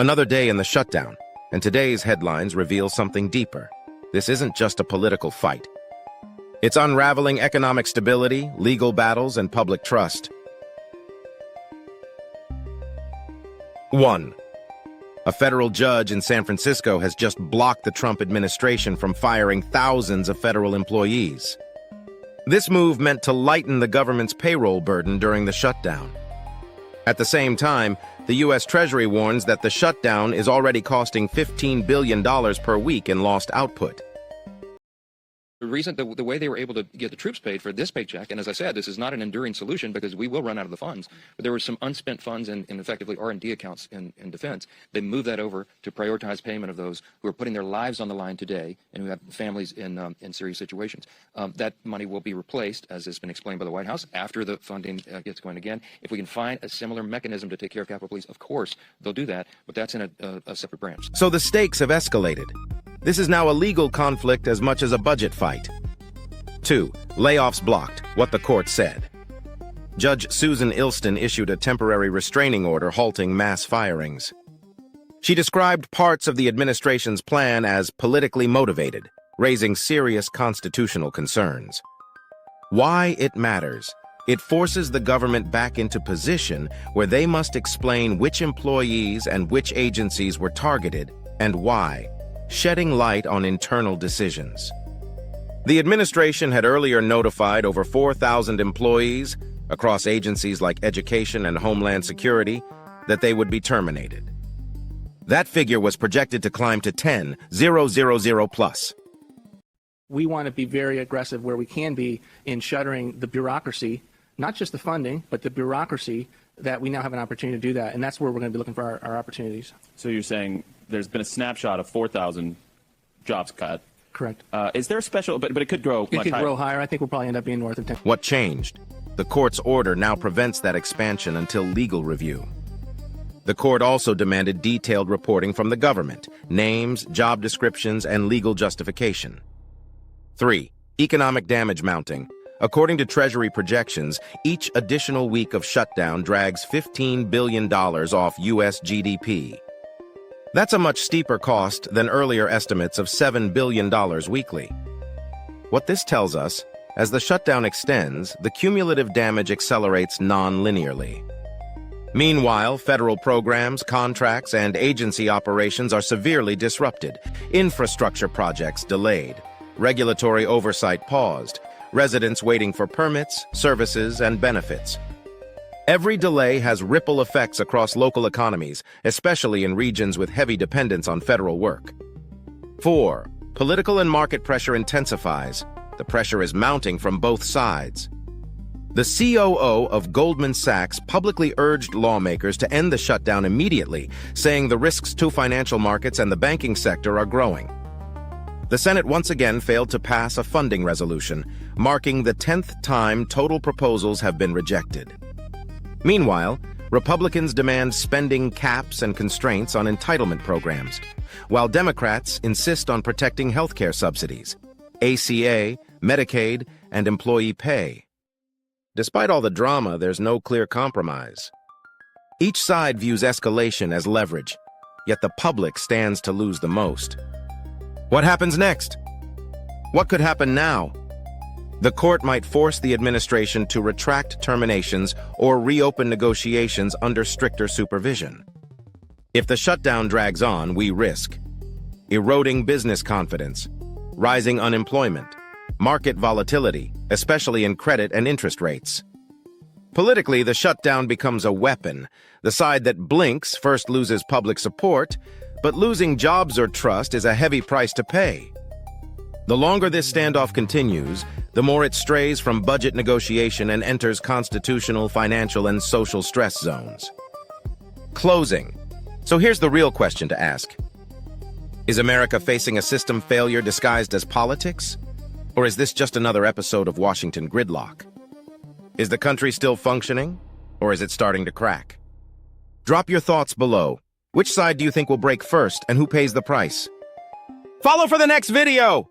Another day in the shutdown, and today's headlines reveal something deeper. This isn't just a political fight. It's unraveling economic stability, legal battles, and public trust. 1. A federal judge in San Francisco has just blocked the Trump administration from firing thousands of federal employees. This move meant to lighten the government's payroll burden during the shutdown. At the same time, the U.S. Treasury warns that the shutdown is already costing $15 billion per week in lost output. The way they were able to get the troops paid for this paycheck, and as I said, this is not an enduring solution because we will run out of the funds, but there were some unspent funds in effectively R&D accounts in defense. They moved that over to prioritize payment of those who are putting their lives on the line today and who have families in serious situations. That money will be replaced, as has been explained by the White House, after the funding gets going again. If we can find a similar mechanism to take care of Capitol Police, of course, they'll do that, but that's in a separate branch. So the stakes have escalated. This is now a legal conflict as much as a budget fight. 2. Layoffs blocked, what the court said. Judge Susan Ilston issued a temporary restraining order halting mass firings. She described parts of the administration's plan as politically motivated, raising serious constitutional concerns. Why it matters? It forces the government back into position where they must explain which employees and which agencies were targeted and why, shedding light on internal decisions. The administration had earlier notified over 4,000 employees across agencies like Education and Homeland Security that they would be terminated. That figure was projected to climb to 10,000 plus. We want to be very aggressive where we can be in shuttering the bureaucracy, not just the funding, but the bureaucracy, that we now have an opportunity to do that. And that's where we're going to be looking for our opportunities. So you're saying there's been a snapshot of 4,000 jobs cut. Correct. Is there a special, but it could grow much higher? It could grow higher. I think we'll probably end up being north of 10. What changed? The court's order now prevents that expansion until legal review. The court also demanded detailed reporting from the government, names, job descriptions, and legal justification. 3. Economic damage mounting. According to Treasury projections, each additional week of shutdown drags $15 billion off U.S. GDP. That's a much steeper cost than earlier estimates of $7 billion weekly. What this tells us, as the shutdown extends, the cumulative damage accelerates non-linearly. Meanwhile, federal programs, contracts, and agency operations are severely disrupted, infrastructure projects delayed, regulatory oversight paused, residents waiting for permits, services, and benefits. Every delay has ripple effects across local economies, especially in regions with heavy dependence on federal work. 4. Political and market pressure intensifies. The pressure is mounting from both sides. The COO of Goldman Sachs publicly urged lawmakers to end the shutdown immediately, saying the risks to financial markets and the banking sector are growing. The Senate once again failed to pass a funding resolution, marking the 10th time total proposals have been rejected. Meanwhile, Republicans demand spending caps and constraints on entitlement programs, while Democrats insist on protecting healthcare subsidies, ACA, Medicaid, and employee pay. Despite all the drama, there's no clear compromise. Each side views escalation as leverage, yet the public stands to lose the most. What happens next? What could happen now? The court might force the administration to retract terminations or reopen negotiations under stricter supervision. If the shutdown drags on, we risk eroding business confidence, rising unemployment, market volatility, especially in credit and interest rates. Politically, the shutdown becomes a weapon. The side that blinks first loses public support, but losing jobs or trust is a heavy price to pay. The longer this standoff continues, the more it strays from budget negotiation and enters constitutional, financial, and social stress zones. Closing. So here's the real question to ask. Is America facing a system failure disguised as politics? Or is this just another episode of Washington gridlock? Is the country still functioning? Or is it starting to crack? Drop your thoughts below. Which side do you think will break first, and who pays the price? Follow for the next video!